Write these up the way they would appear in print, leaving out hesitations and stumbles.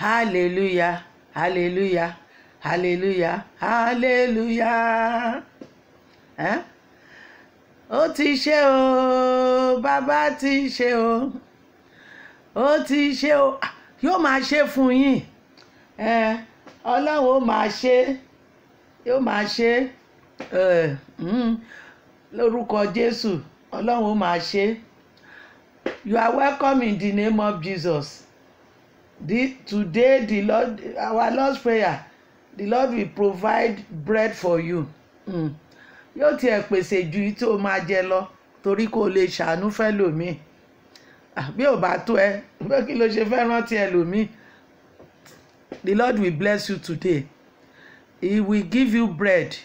hallelujah, hallelujah, hallelujah, hallelujah. Ó ti ṣe o, bàbá ti ṣe o, ó ti ṣe o, yóò máa ṣe fún yín. Ọlọ́run ó máa ṣe, yóò máa ṣe lórúkọ Jésù, Ọlọ́run ó máa ṣe. You are welcome in the name of Jesus. Today, the Lord, our Lord's prayer, the Lord will provide bread for you. Yóò tiẹ̀ pèsè ju tí o máa jẹ lọ torí kò lè ṣàánú fẹ́ lòmíì. Bí ò bá tó ẹ, bẹ́ẹ̀ kí ló ṣe fẹ́ rántí ẹlòmíì. The Lord will bless you today. He will give you bread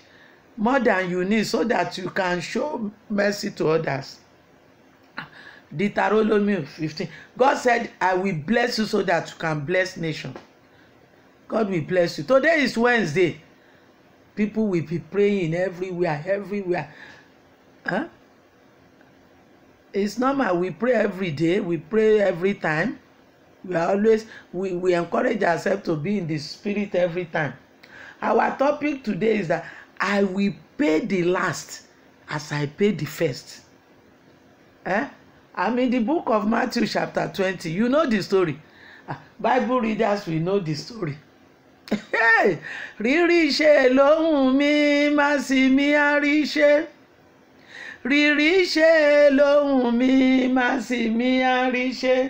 more than you need so that you can show mercy to others. Deuteronomy 15. God said, I will bless you so that you can bless nation. God will bless you. Today is Wednesday. People will be praying everywhere. It's normal. We pray every day. We pray every time. We encourage ourselves to be in the spirit every time. Our topic today is that I will pay the last as I pay the first. I'm in the book of Matthew chapter 20. You know the story. Bible readers will know the story. Rírí ṣe lóhùn mi, má sì mí àrí ṣe. Rírí ṣe lóhùn mi, má sì mí àrí ṣe.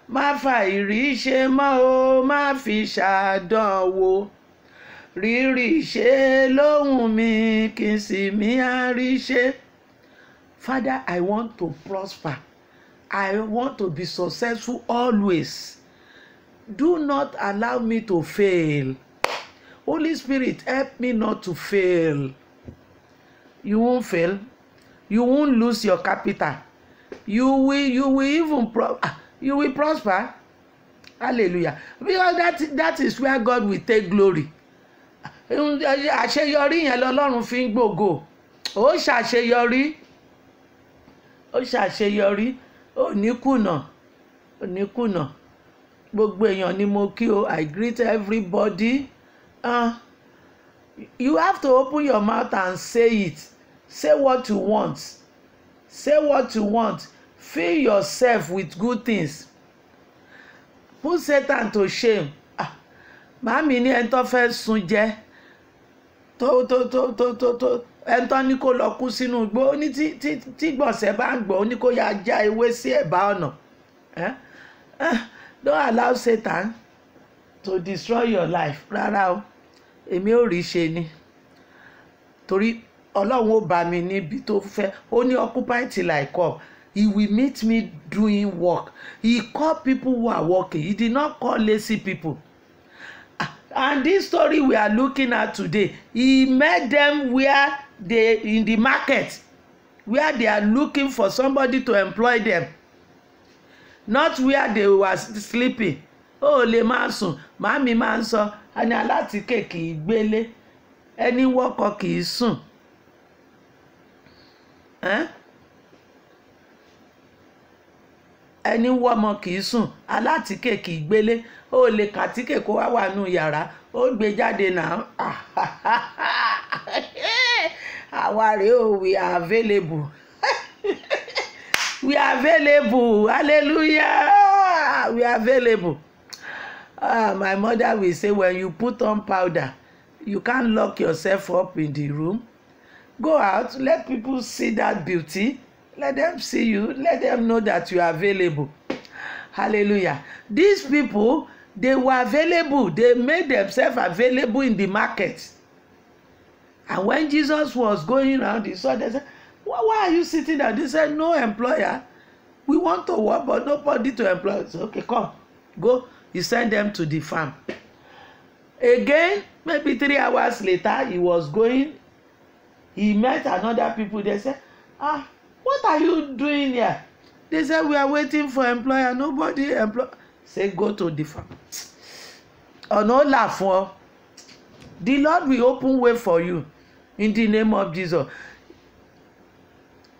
Má fà ìrí ṣe mọ́ o, má fi ṣàdánwò. Rírí ṣe lóhùn mi, kí n sì mí àrí ṣe. Father, I want to prosper. I want to be successful always. Do not allow me to fail. Holy Spirit, help me not to fail. You won't fail. You won't lose your capital. You will even you will prosper. Hallelujah. Because that is where God will take glory. Àṣeyọrí yẹn lọ́lọ́run fi ń gbògo. Ó ṣàṣeyọrí. Ó ṣàṣeyọrí. Ó ní kùnà. Ó ní kùnà. Gbogbo èèyàn ni mo kí o. I greet everybody. You have to open your mouth and say it. Say what you want. Say what you want. Fill yourself with good things. Put Satan to shame. Màámi ní ẹni tó fẹ́ sun jẹ. Ẹni tó ní kó lọ kú sínú igbó. Ó ní tí gbọ̀nsẹ̀ bá ń gbọ́, ó ní kó yá já ewé sí ẹ̀bá ọ̀nà. Don't allow Satan to destroy your life. Rárá o, èmi ò rí ṣe ni. Torí Ọlọ́run ó bá mi níbi tó fẹ́. Ó ní occupy till I come. He will meet me doing work. He called people who are working. He did not call lazy people. And this story we are looking at today, he met them where they in the market, where they are looking for somebody to employ them. Not where they were sleeping. Ó lè máa sùn. Màámi máa ń sọ, ẹni alátìkè kì í gbélé, ẹni wọ́kọ̀ kì í sùn. Ẹni wọ́mọ kì í sùn, alátìkè kì í gbélé. Ó lè kàtíkè kó wá nù yàrá, ó gbé jáde náà. Àwa rèé o, we are available. We are available. Hallelujah. We are available. My mother will say, when you put on powder, you can't lock yourself up in the room. Go out, let people see that beauty. Let them see you. Let them know that you are available. Hallelujah. These people, they were available. They made themselves available in the market. And when Jesus was going around, he saw them, said, why are you sitting there? They said, no employer. We want to work, but nobody to employ. So, okay, come, go. He sent them to the farm. Again, maybe 3 hours later, he was going. He met another people. They said, what are you doing here? They said, we are waiting for employer. Nobody employ. Say, go to the farm. No laugh for. The Lord will open way for you in the name of Jesus.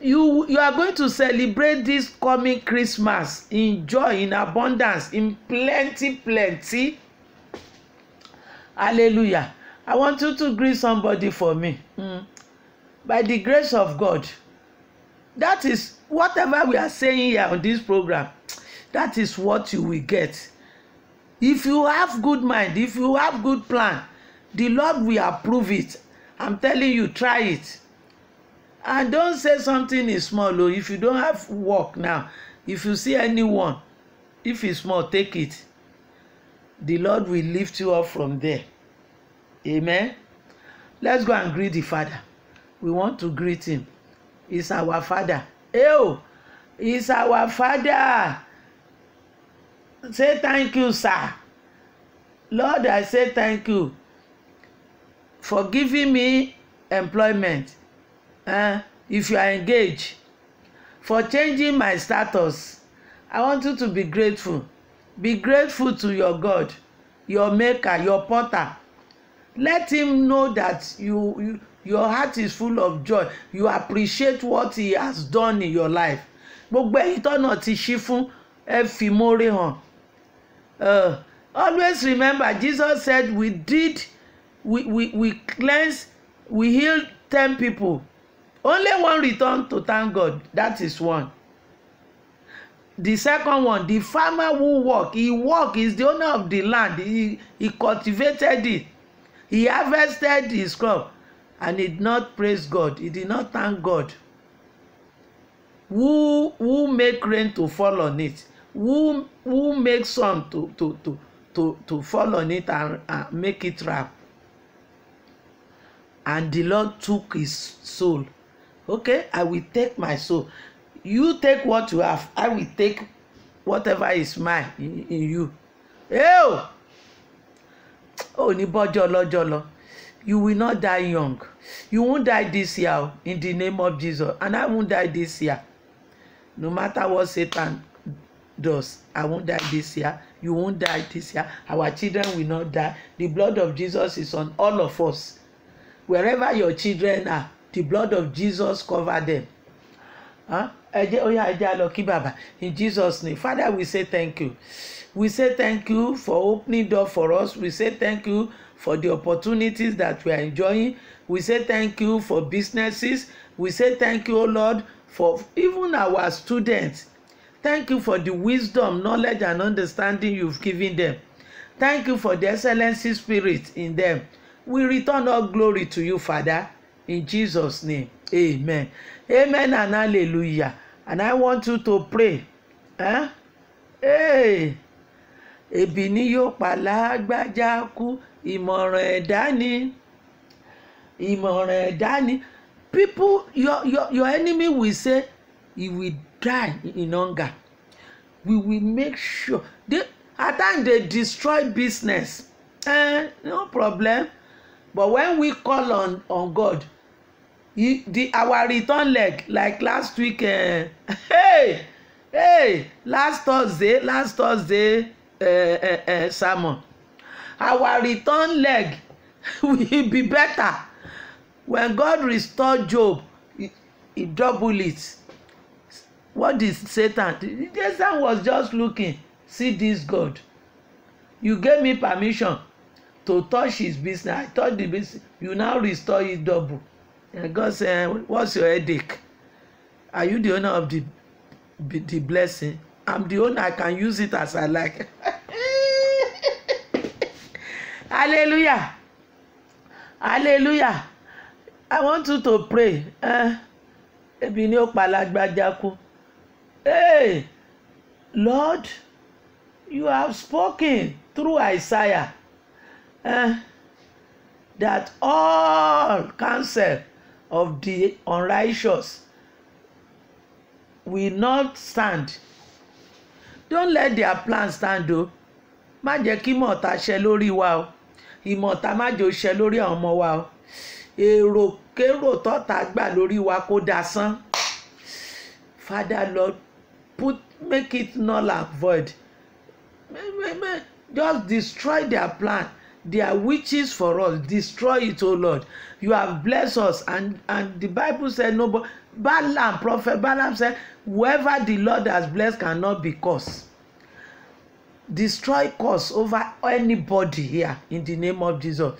You are going to celebrate this coming Christmas in joy, in abundance, in plenty. Hallelujah. I want you to greet somebody for me. By the grace of God, that is whatever we are saying here on this program, that is what you will get. If you have good mind, if you have good plan, the Lord will approve it. I'm telling you, try it. And don't say something is small. Or if you don't have work now, if you see anyone, if it's small, take it. The Lord will lift you up from there. Amen. Let's go and greet the Father. We want to greet him. He's our Father. Oh, he's our Father. Say thank you, sir. Lord, I say thank you for giving me employment. If you are engaged, for changing my status. I want you to be grateful. Be grateful to your God, your maker, your potter. Let him know that your heart is full of joy. You appreciate what he has done in your life. Gbogbo èyí tọ́nà ti ṣí fún ẹ fi mórí hàn. Always remember, Jesus said we cleansed, we healed 10 people. Only one returned to thank God. That is one. The second one, the farmer who worked, he is the owner of the land. He cultivated it. He harvested his crop and he did not praise God. He did not thank God. Who make rain to fall on it? Who make sun to fall on it and make it ripe? And the Lord took his soul. Okay, I will take my soul. You take what you have. I will take whatever is mine in you. Oh, ní bọ́jọ́ lọ́jọ́ lọ. You will not die young. You won't die this year in the name of Jesus. And I won't die this year. No matter what Satan does, I won't die this year. You won't die this year. Our children will not die. The blood of Jesus is on all of us. Wherever your children are, the blood of Jesus cover them. In Jesus' name. Father, we say thank you. We say thank you for opening door for us. We say thank you for the opportunities that we are enjoying. We say thank you for businesses. We say thank you, oh Lord, for even our students. Thank you for the wisdom, knowledge, and understanding you've given them. Thank you for the excellency spirit in them. We return all glory to you, Father, in Jesus' name. Amen. Amen and hallelujah. And I want you to pray. Hey. Ebi ni yóò pa lágbájá kú, ìmọ̀ràn ẹ̀dá ni. Ìmọ̀ràn ẹ̀dá ni. People, your enemy will say he will die in hunger. We will make sure. At times they destroy business. No problem. But when we call on God, our return leg, like last week, last Thursday sermon, our return leg will be better. When God restored Job, he doubled it. What is Satan? Satan was just looking. See this God. You gave me permission to touch his business. I touched the business. You now restore it double. And God said, what's your headache? Are you the owner of the blessing? I'm the owner. I can use it as I like. Hallelujah. Hallelujah. I want you to pray. Ebi ni ó pa lágbájá kú. Hey, Lord, you have spoken through Isaiah that all counsel of the unrighteous will not stand. Don't let their plans stand o. Má jẹ́ kí ìmọ̀ta ṣẹ lórí wa o. Ìmọ̀ta má jẹ́ ó ṣẹ lórí àwọn ọmọ wa o. Èrò kérò tọ́ta gbà lórí wa kó dasán. Father, Lord, make it null and void. Just destroy their plan. Their witches for us. Destroy it, oh Lord. You have blessed us. And the Bible said, no, but Balaam, prophet Balaam said, whoever the Lord has blessed cannot be cursed. destroy curse over anybody here in the name of Jesus.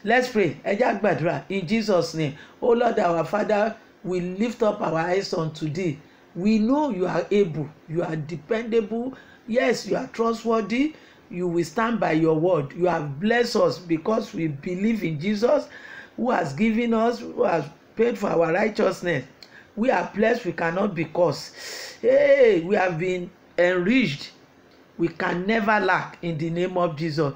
Let's pray. Ẹ jẹ́ á gbàdúrà in Jesus' name. Oh Lord, our Father, we lift up our eyes unto thee. We know you are able, you are dependable. Yes, you are trustworthy. You will stand by your word. You have blessed us because we believe in Jesus, who has given us, who has paid for our righteousness. We are blessed, we cannot be cursed. Hey, we have been enriched. We can never lack in the name of Jesus.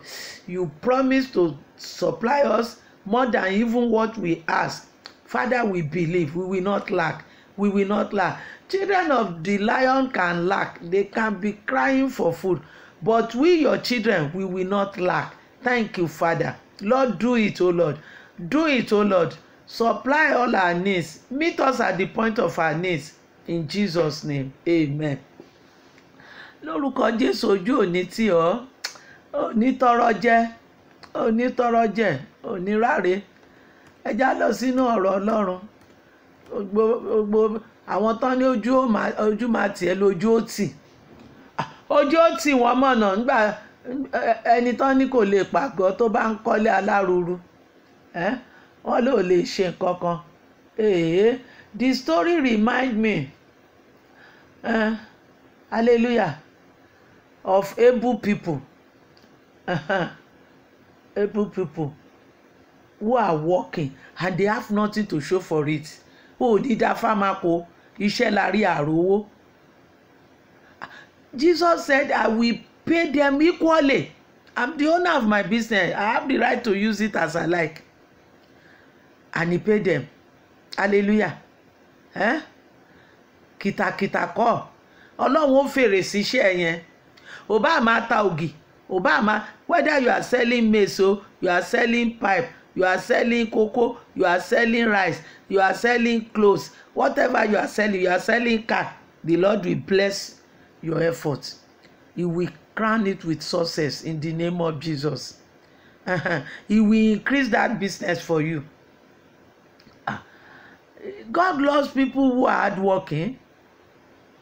You promise to supply us more than even what we ask. Father, we believe we will not lack. We will not lack. Children of the lion can lack. They can be crying for food. But we, your children, we will not lack. Thank you, Father. Lord, do it, O Lord. Do it, O Lord. Supply all our needs. Meet us at the point of our needs. In Jesus' name, amen. Lórúkọ Jésù, ojú òní tì ọ́, òní tọrọ jẹ, òní tọrọ jẹ, òní ráre. Ẹ já lọ sínú ọ̀rọ̀ Ọlọ́run. Gbogbo àwọn tán ní ojú máa tì ẹ́ lójú ó tì. Ojú ó tì wọ́n mọ̀nà nígbà ẹni tán ní kò lè pàgọ́ tó bá ń kọ́lé aláruru. Wọ́n ló lè ṣe nǹkan kan. The story remind me, hallelujah, of able people. Able people who are working and they have nothing to show for it. Dídá fámákò iṣẹ́ la rí àrówó. Jesus said, I will pay them equally. I'm the owner of my business. I have the right to use it as I like. And he paid them. Hallelujah. Kìtàkìtà kọ́. Ọlọ́run ó fèrè sí iṣẹ́ yẹn. Ó bá máa ta ògì. Ó bá máa, whether you are selling maize, you are selling pipe, you are selling cocoa, you are selling rice, you are selling clothes, whatever you are selling car, the Lord will bless your effort. He will crown it with success in the name of Jesus. He will increase that business for you. God loves people who are hardworking.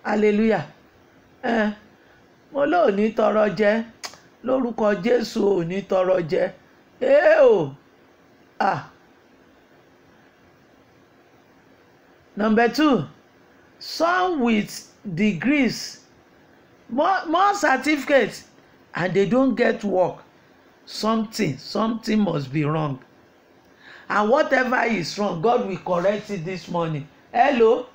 Hallelujah. Mo ló ní tọrọ jẹ lórúkọ Jésù, ò ní tọrọ jẹ. Number 2, some with degrees, more certificates, and they don't get work. Something must be wrong. And whatever is wrong, God will correct it this morning. Hello?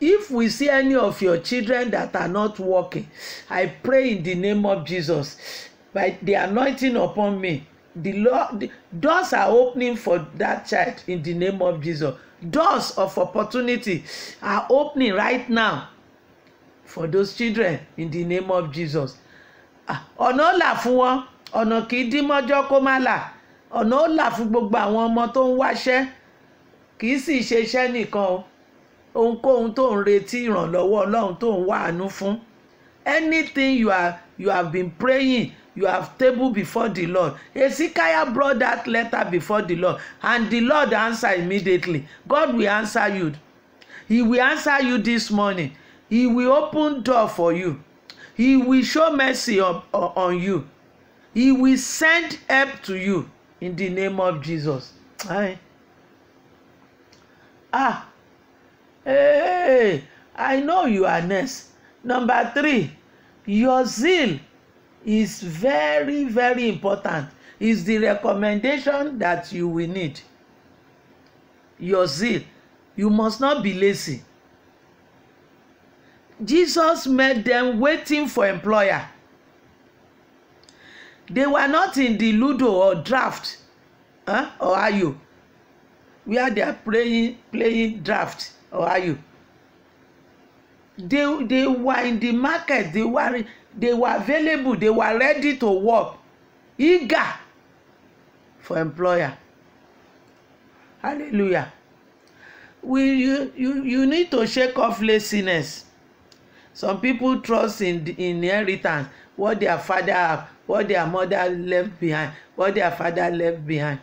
If we see any of your children that are not working, I pray in the name of Jesus, by the anointing upon me, the Lord, doors are opening for that child in the name of Jesus. Doors of opportunity are opening right now for those children in the name of Jesus. Ọ̀nà ó là fún wọn, ọ̀nà kì í dí mọ́jọ́ kó má là. Ọ̀nà ó là fún gbogbo àwọn ọmọ tó ń wáṣẹ́, kì í sì ṣe iṣẹ́ nìkan o. Ohunkóhun tó ń retí ìrànlọ́wọ́ Ọlọ́run tó ń wá àánú fún. Anything you have been praying, you have tabled before the Lord. Hezekiah brought that letter before the Lord, and the Lord answered immediately. God will answer you. He will answer you this morning. He will open door for you. He will show mercy on you. He will send help to you in the name of Jesus. Hey, I know you are next. Number 3, your zeal is very, very important. It's the recommendation that you will need. Your zeal. You must not be lazy. Jesus met them waiting for employer. They were not in the Ludo or draft, or are you? Where they are playing draft, or are you? They were in the market. They were available. They were ready to work, eager for employer. Hallelujah. You need to shake off laziness. Some people trust in inheritance, what their father have, what their mother left behind, what their father left behind.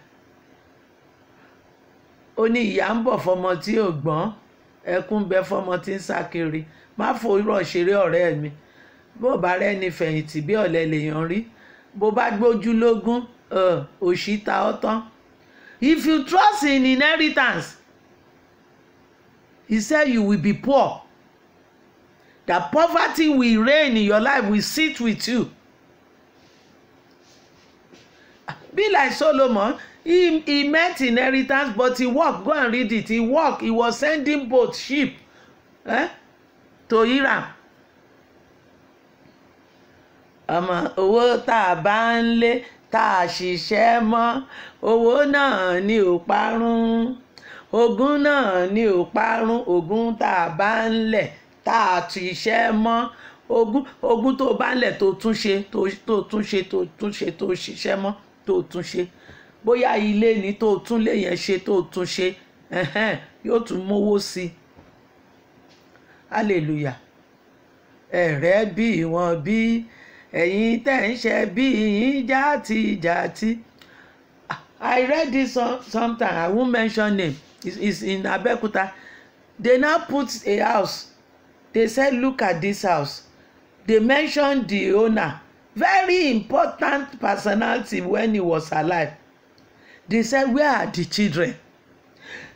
Ó ní ìyà ń bọ̀ fọmọ tí ò gbọ́n, ẹkún bẹ fọmọ tí ń sá kiri. Má fòrọ̀ ṣeré ọ̀rẹ́ mi. bó bá rẹ́ni fẹ̀yìntì bí ọ̀lẹ lèèyàn rí, bó bá gbójú lógún òṣì ta ọ́ tán. If you trust in inheritance, he said you will be poor. That poverty will reign in your life, will sit with you. Be like Solomon. He meant inheritance, but he worked. Go and read it. He worked. He was sending boats, sheep, to Hiram. Owó tá a bá ń lé tá a ṣiṣẹ́ mọ́, owó náà ni ò parun. Ogún náà ni ò parun. Ogún tá a bá ń lẹ̀ tá a ṣiṣẹ́ mọ́. Ogún tó bá ń lẹ̀ tó tún ṣe tó ṣiṣẹ́ mọ́ tó tún ṣe. Bóyá ilé ni tó tún lé yẹn ṣe tó tún ṣe, yóò tún mówó sí. Hallelujah. Ẹ̀rẹ́ bí wọ́n bí ẹ̀yin tẹ́ ń ṣe bí yín jàtijàti. I read this sometime. I won't mention name. It's in Abeokuta. They now put a house. They said, look at this house. They mentioned the owner. Very important personality when he was alive. They said, where are the children?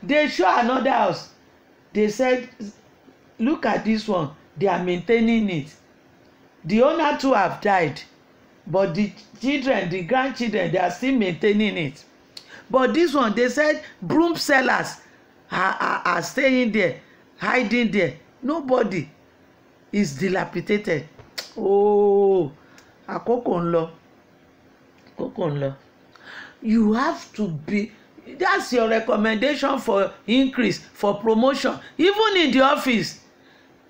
They show another house. They said, look at this one. They are maintaining it. The owner too have died. But the children, the grandchildren, they are still maintaining it. But this one, they said, broom sellers are staying there, hiding there. Nobody is dilapidated. Oh, àkókò ń lọ. You have to be, that's your recommendation for increase, for promotion. Even in the office,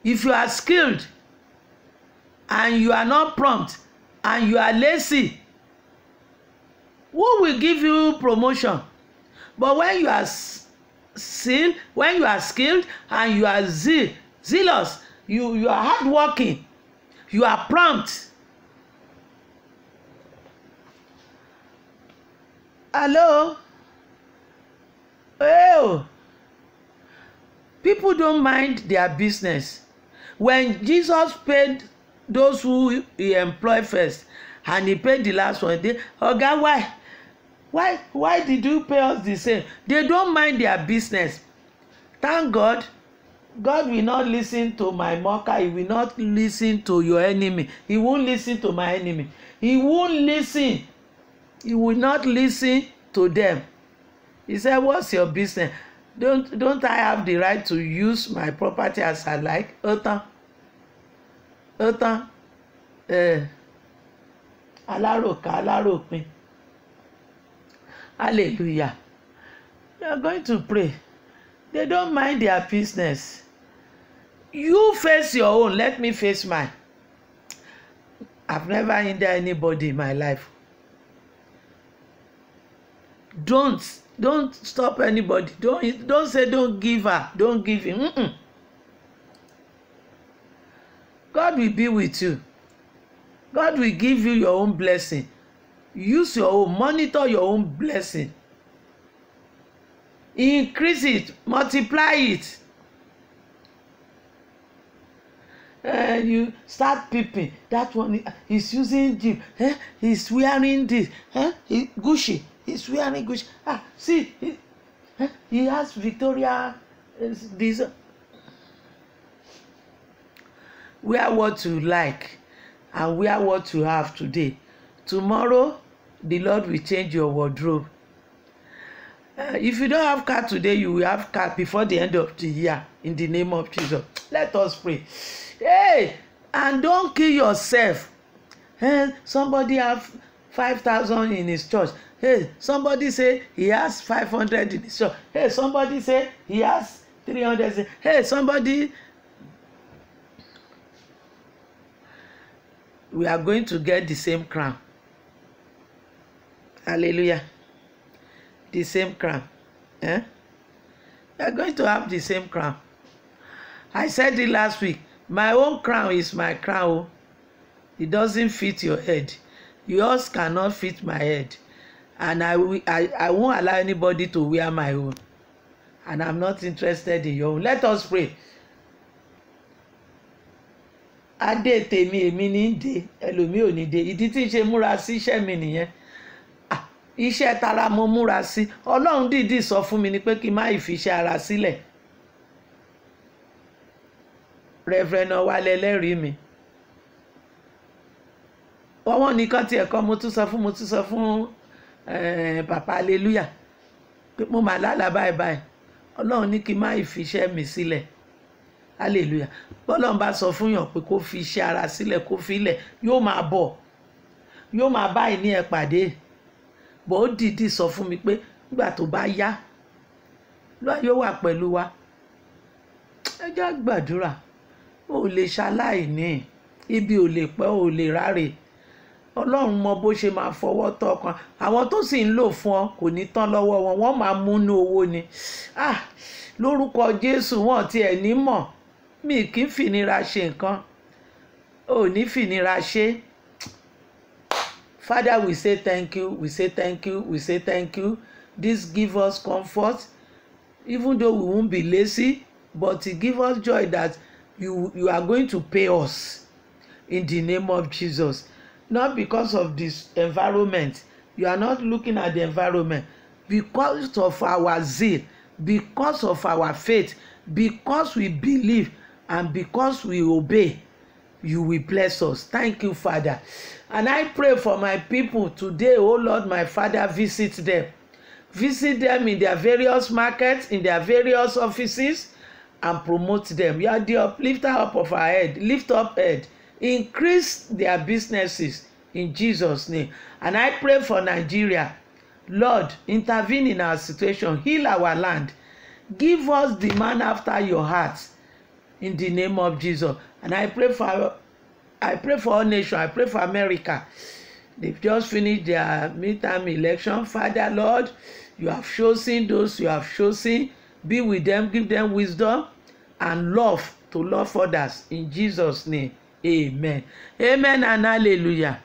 if you are skilled and you are not prompt and you are lazy, who will give you promotion? But when you are skilled and you are zealous, you are hardworking, you are prompt. Hello? Oh, people don't mind their business. When Jesus paid those who he employed first, and he paid the last one, Oga, why did you pay us the same? They don't mind their business. Thank God. God will not listen to my mocker. He will not listen to your enemy. He won't listen to my enemy. He won't listen. He will not listen to them. He said, what's your business? Don't I have the right to use my property as I like? Aláròpin. Hallelujah. We are going to pray. They don't mind their business. You face your own. Let me face mine. I've never hindered anybody in my life. Don't stop anybody. Don't say don't give her, don't give him. God will be with you. God will give you your own blessing. Use your own, monitor your own blessing. Increase it, multiply it. And you start peeping. That one is using Jeep. He's wearing this. Gucci. He's wearing Gucci. See, he has Victoria. This. Wear what you like and wear what you have today. Tomorrow, the Lord will change your wardrobe. If you don't have car today, you will have car before the end of the year. In the name of Jesus. Let us pray. Hey, and don't kill yourself. Hey, somebody have 5,000 in his church. Hey, somebody say he has 500 in his church. Hey, somebody say he has 300. Hey, somebody. We are going to get the same crown. Hallelujah. The same crown. We are going to have the same crown. I said it last week. My own crown is my crown. It doesn't fit your head. Yours cannot fit my head. And I won't allow anybody to wear my own. And I'm not interested in your own. Let us pray. adé tèmi èmi ní dé ẹlòmíì ò ní dé ìdí tí ń ṣe múra sí iṣẹ́ mi nìyẹn iṣẹ́ tara mo múra sí ọlọ́run dìídì sọ fún mi ni pé kí n má ìfiṣẹ́ ara sílẹ̀ Reverend Wálé ẹlẹ́rìí mi ọwọ́n nìkan tiẹ̀ kọ́ mo tún sọ fún Papa Hallelujah pé mo mà lálàá báyìí ọlọ́run ní kí n má ìfiṣẹ́ mi sílẹ̀ Hallelujah bọ́lọ́run bá sọ fún yàn pé kó fi iṣẹ́ ara sílẹ̀ kó fi ilẹ̀ yóò máa bọ̀ yóò máa bá ìní ẹ̀ pàdé bó ó dìídì sọ fún mi pé nígbà tó bá yá lọ́wọ́ yóò wà pẹ̀lú wa ẹ jẹ́ gbàdúrà ó lè ṣaláìní ibi ò lè pẹ́ ò lè ráre ọlọ́run mọ bó ṣe máa fọwọ́ tọkàn àwọn tó sì ń lò fún ọ kò ní tán lọ́wọ́ wọn wọ́n máa múnú owó ni lórúkọ Jésù wọn tiẹ̀ ní mọ̀ mi kì í fìnira ṣe nǹkan ò ní fìnira ṣe. Father, we say thank you, we say thank you, we say thank you. This give us comfort, even though we won't be lazy, but it give us joy that you are going to pay us in the name of Jesus. Not because of this environment. You are not looking at the environment. Because of our zeal, because of our faith, because we believe, and because we obey, you will bless us. Thank you, Father. And I pray for my people today, oh Lord, my Father, visit them. Visit them in their various markets, in their various offices, and promote them. You are the uplifter up of our head. Lift up head. Increase their businesses in Jesus' name. And I pray for Nigeria. Lord, intervene in our situation. Heal our land. Give us the man after your heart in the name of Jesus. And I pray for all nations. I pray for America. They've just finished their midterm election. Father, Lord, you have chosen those you have chosen. Be with them, give them wisdom and love to love others. In Jesus' name, amen. Amen and hallelujah.